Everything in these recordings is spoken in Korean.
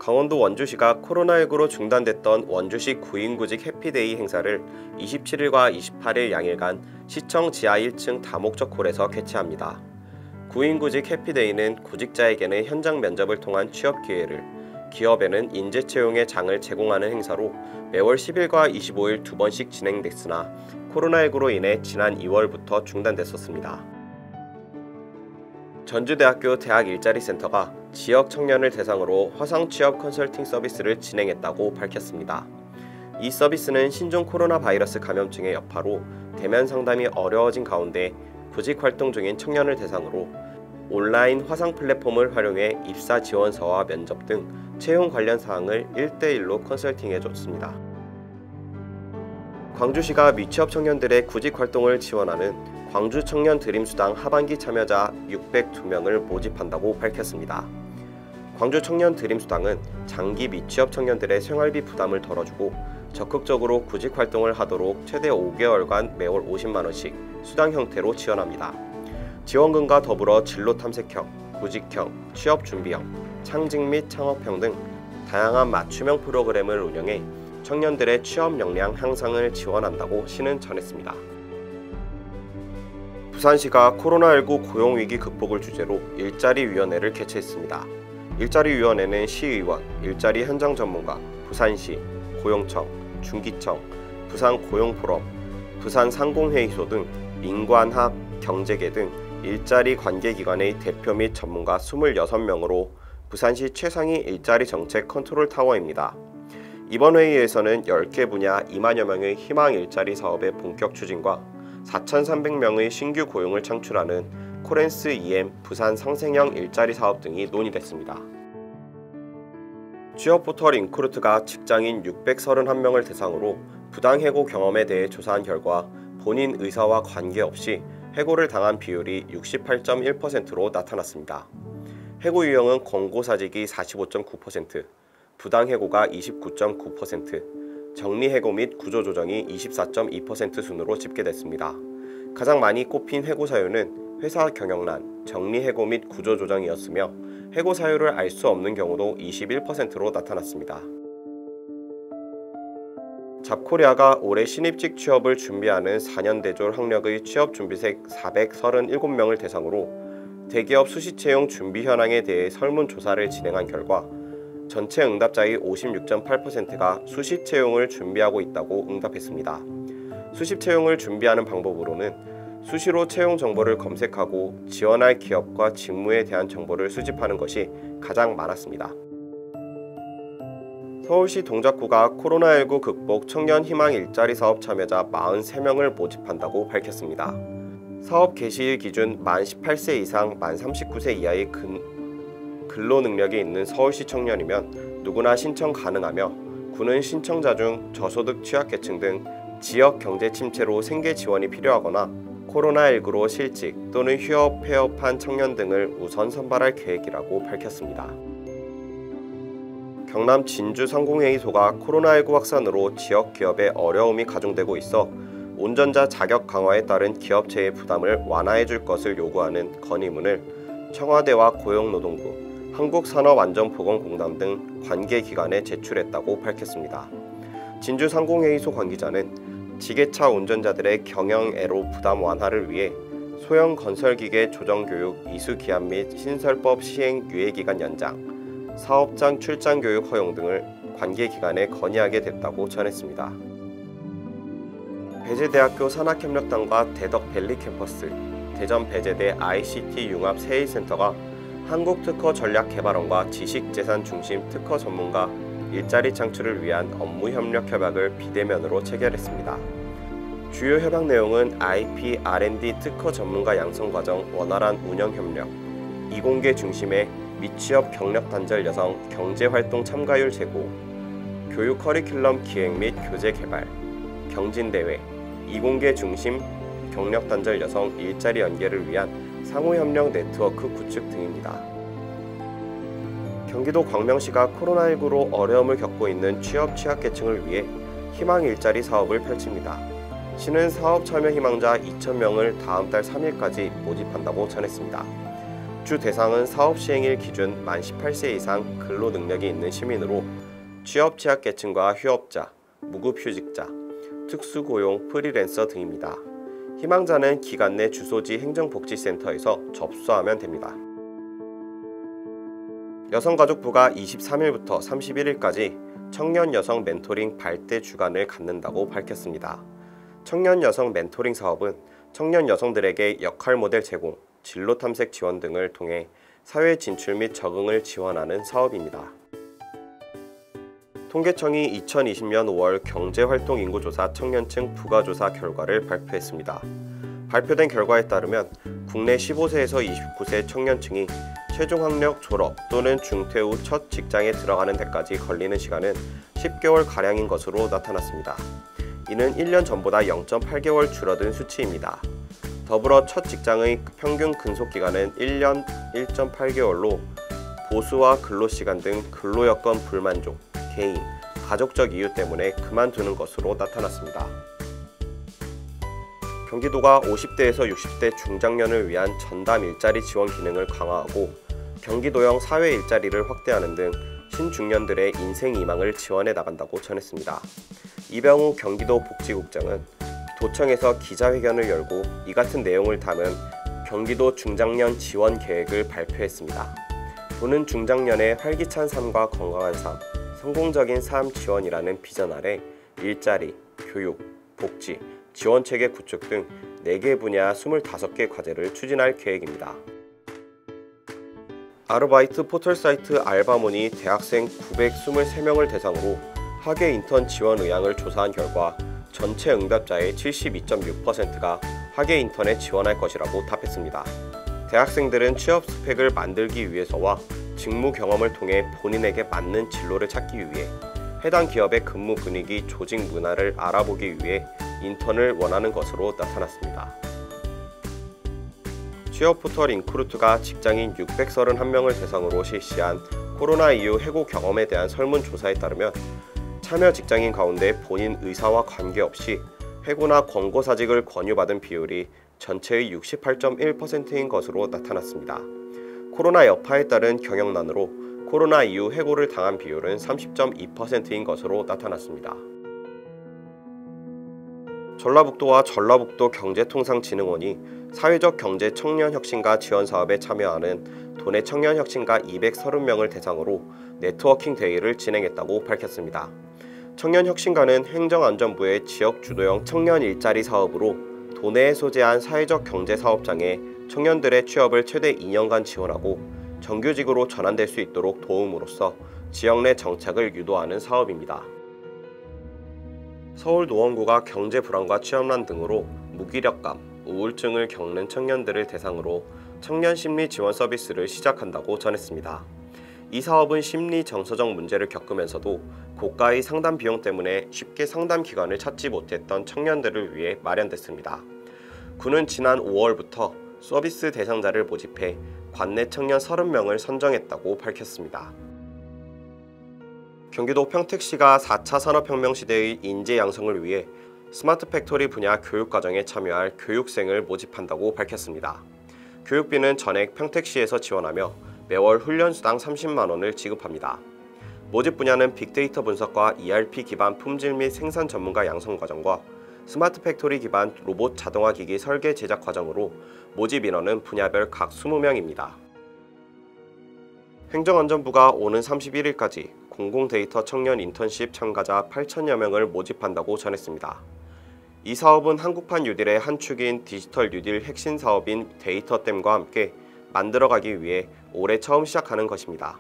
강원도 원주시가 코로나19로 중단됐던 원주시 구인구직 해피데이 행사를 27일과 28일 양일간 시청 지하 1층 다목적 홀에서 개최합니다. 구인구직 해피데이는 구직자에게는 현장 면접을 통한 취업 기회를, 기업에는 인재 채용의 장을 제공하는 행사로 매월 10일과 25일 두 번씩 진행됐으나 코로나19로 인해 지난 2월부터 중단됐었습니다. 전주대학교 대학일자리센터가 지역 청년을 대상으로 화상 취업 컨설팅 서비스를 진행했다고 밝혔습니다. 이 서비스는 신종 코로나 바이러스 감염증의 여파로 대면 상담이 어려워진 가운데 구직 활동 중인 청년을 대상으로 온라인 화상 플랫폼을 활용해 입사 지원서와 면접 등 채용 관련 사항을 1대1로 컨설팅해줬습니다. 광주시가 미취업 청년들의 구직 활동을 지원하는 광주 청년 드림수당 하반기 참여자 602명을 모집한다고 밝혔습니다. 광주 청년 드림수당은 장기 미취업 청년들의 생활비 부담을 덜어주고 적극적으로 구직 활동을 하도록 최대 5개월간 매월 50만 원씩 수당 형태로 지원합니다. 지원금과 더불어 진로 탐색형, 구직형, 취업 준비형, 창직 및 창업형 등 다양한 맞춤형 프로그램을 운영해 청년들의 취업 역량 향상을 지원한다고 시는 전했습니다. 부산시가 코로나19 고용위기 극복을 주제로 일자리위원회를 개최했습니다. 일자리위원회는 시의원, 일자리 현장 전문가, 부산시, 고용청, 중기청, 부산고용포럼, 부산상공회의소 등 민관학, 경제계 등 일자리 관계기관의 대표 및 전문가 26명으로 부산시 최상위 일자리 정책 컨트롤 타워입니다. 이번 회의에서는 10개 분야 2만여 명의 희망 일자리 사업의 본격 추진과 4,300명의 신규 고용을 창출하는 코렌스 EM 부산 상생형 일자리 사업 등이 논의됐습니다. 취업포털 인크루트가 직장인 631명을 대상으로 부당해고 경험에 대해 조사한 결과 본인 의사와 관계없이 해고를 당한 비율이 68.1%로 나타났습니다. 해고 유형은 권고사직이 45.9%, 부당해고가 29.9%, 정리해고 및 구조조정이 24.2% 순으로 집계됐습니다. 가장 많이 꼽힌 해고 사유는 회사 경영난, 정리해고 및 구조조정이었으며 해고 사유를 알 수 없는 경우도 21%로 나타났습니다. 잡코리아가 올해 신입직 취업을 준비하는 4년 대졸 학력의 취업준비생 437명을 대상으로 대기업 수시채용 준비 현황에 대해 설문조사를 진행한 결과 전체 응답자의 56.8%가 수시 채용을 준비하고 있다고 응답했습니다. 수시 채용을 준비하는 방법으로는 수시로 채용 정보를 검색하고 지원할 기업과 직무에 대한 정보를 수집하는 것이 가장 많았습니다. 서울시 동작구가 코로나19 극복 청년 희망 일자리 사업 참여자 43명을 모집한다고 밝혔습니다. 사업 개시일 기준 만 18세 이상 만 39세 이하의 근로 능력이 있는 서울시 청년이면 누구나 신청 가능하며 구는 신청자 중 저소득 취약계층 등 지역 경제 침체로 생계 지원이 필요하거나 코로나19로 실직 또는 휴업, 폐업한 청년 등을 우선 선발할 계획이라고 밝혔습니다. 경남 진주 상공회의소가 코로나19 확산으로 지역 기업에 어려움이 가중되고 있어 운전자 자격 강화에 따른 기업체의 부담을 완화해 줄 것을 요구하는 건의문을 청와대와 고용노동부, 한국산업안전보건공단 등 관계기관에 제출했다고 밝혔습니다. 진주상공회의소 관계자는 지게차 운전자들의 경영애로 부담 완화를 위해 소형 건설기계 조정교육 이수기한 및 신설법 시행 유예기간 연장, 사업장 출장교육 허용 등을 관계기관에 건의하게 됐다고 전했습니다. 배재대학교 산학협력단과 대덕밸리 캠퍼스, 대전 배재대 ICT 융합 세일센터가 한국특허전략개발원과 지식재산 중심 특허 전문가 일자리 창출을 위한 업무 협력 협약을 비대면으로 체결했습니다. 주요 협약 내용은 IP, R&D 특허 전문가 양성 과정 원활한 운영 협력, 이공계 중심의 미취업 경력 단절 여성 경제활동 참가율 제고, 교육 커리큘럼 기획 및 교재 개발, 경진대회, 이공계 중심 경력 단절 여성 일자리 연계를 위한 상호협력 네트워크 구축 등입니다. 경기도 광명시가 코로나19로 어려움을 겪고 있는 취약계층을 위해 희망 일자리 사업을 펼칩니다. 시는 사업 참여 희망자 2,000명을 다음 달 3일까지 모집한다고 전했습니다. 입주 대상은 사업 시행일 기준 만 18세 이상 근로 능력이 있는 시민으로 취업 취약계층과 휴업자, 무급휴직자, 특수고용 프리랜서 등입니다. 희망자는 기관 내 주소지 행정복지센터에서 접수하면 됩니다. 여성가족부가 23일부터 31일까지 청년 여성 멘토링 발대 주간을 갖는다고 밝혔습니다. 청년 여성 멘토링 사업은 청년 여성들에게 역할 모델 제공, 진로 탐색 지원 등을 통해 사회 진출 및 적응을 지원하는 사업입니다. 통계청이 2020년 5월 경제활동 인구조사 청년층 부가조사 결과를 발표했습니다. 발표된 결과에 따르면 국내 15세에서 29세 청년층이 최종학력 졸업 또는 중퇴 후 첫 직장에 들어가는 데까지 걸리는 시간은 10개월가량인 것으로 나타났습니다. 이는 1년 전보다 0.8개월 줄어든 수치입니다. 더불어 첫 직장의 평균 근속기간은 1년 1.8개월로 보수와 근로시간 등 근로여건 불만족, 개인, 가족적 이유 때문에 그만두는 것으로 나타났습니다. 경기도가 50대에서 60대 중장년을 위한 전담 일자리 지원 기능을 강화하고 경기도형 사회 일자리를 확대하는 등 신중년들의 인생 희망을 지원해 나간다고 전했습니다. 이병우 경기도 복지국장은 도청에서 기자회견을 열고 이 같은 내용을 담은 경기도 중장년 지원 계획을 발표했습니다. 도는 중장년의 활기찬 삶과 건강한 삶, 성공적인 삶 지원이라는 비전 아래 일자리, 교육, 복지, 지원체계 구축 등 4개 분야 25개 과제를 추진할 계획입니다. 아르바이트 포털 사이트 알바몬이 대학생 923명을 대상으로 학예 인턴 지원 의향을 조사한 결과 전체 응답자의 72.6%가 학예 인턴에 지원할 것이라고 답했습니다. 대학생들은 취업 스펙을 만들기 위해서와 직무 경험을 통해 본인에게 맞는 진로를 찾기 위해 해당 기업의 근무 분위기, 조직 문화를 알아보기 위해 인턴을 원하는 것으로 나타났습니다. 취업 포털 인크루트가 직장인 631명을 대상으로 실시한 코로나 이후 해고 경험에 대한 설문조사에 따르면 참여 직장인 가운데 본인 의사와 관계없이 해고나 권고사직을 권유받은 비율이 전체의 68.1%인 것으로 나타났습니다. 코로나 여파에 따른 경영난으로 코로나 이후 해고를 당한 비율은 30.2%인 것으로 나타났습니다. 전라북도와 전라북도 경제통상진흥원이 사회적 경제 청년혁신가 지원사업에 참여하는 도내 청년혁신가 230명을 대상으로 네트워킹 대회를 진행했다고 밝혔습니다. 청년혁신가는 행정안전부의 지역주도형 청년 일자리 사업으로 도내에 소재한 사회적 경제사업장에 청년들의 취업을 최대 2년간 지원하고 정규직으로 전환될 수 있도록 도움으로써 지역 내 정착을 유도하는 사업입니다. 서울노원구가 경제 불안과 취업난 등으로 무기력감, 우울증을 겪는 청년들을 대상으로 청년 심리 지원 서비스를 시작한다고 전했습니다. 이 사업은 심리 정서적 문제를 겪으면서도 고가의 상담 비용 때문에 쉽게 상담 기관을 찾지 못했던 청년들을 위해 마련됐습니다. 구는 지난 5월부터 서비스 대상자를 모집해 관내 청년 30명을 선정했다고 밝혔습니다. 경기도 평택시가 4차 산업혁명 시대의 인재 양성을 위해 스마트 팩토리 분야 교육과정에 참여할 교육생을 모집한다고 밝혔습니다. 교육비는 전액 평택시에서 지원하며 매월 훈련수당 30만 원을 지급합니다. 모집 분야는 빅데이터 분석과 ERP 기반 품질 및 생산 전문가 양성 과정과 스마트 팩토리 기반 로봇 자동화 기기 설계 제작 과정으로 모집 인원은 분야별 각 20명입니다. 행정안전부가 오는 31일까지 공공데이터 청년 인턴십 참가자 8천여 명을 모집한다고 전했습니다. 이 사업은 한국판 뉴딜의 한 축인 디지털 뉴딜 핵심 사업인 데이터댐과 함께 만들어가기 위해 올해 처음 시작하는 것입니다.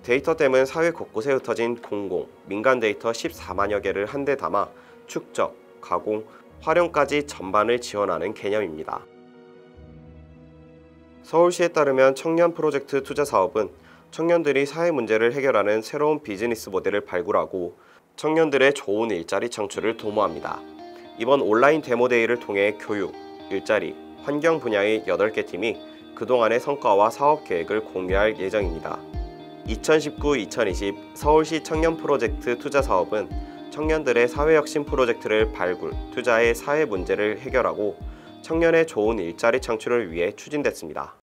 데이터댐은 사회 곳곳에 흩어진 공공, 민간 데이터 14만여 개를 한데 담아 축적, 가공, 활용까지 전반을 지원하는 개념입니다. 서울시에 따르면 청년 프로젝트 투자 사업은 청년들이 사회 문제를 해결하는 새로운 비즈니스 모델을 발굴하고 청년들의 좋은 일자리 창출을 도모합니다. 이번 온라인 데모데이를 통해 교육, 일자리, 환경 분야의 8개 팀이 그동안의 성과와 사업 계획을 공유할 예정입니다. 2019-2020 서울시 청년 프로젝트 투자 사업은 청년들의 사회혁신 프로젝트를 발굴, 투자해 사회 문제를 해결하고 청년의 좋은 일자리 창출을 위해 추진됐습니다.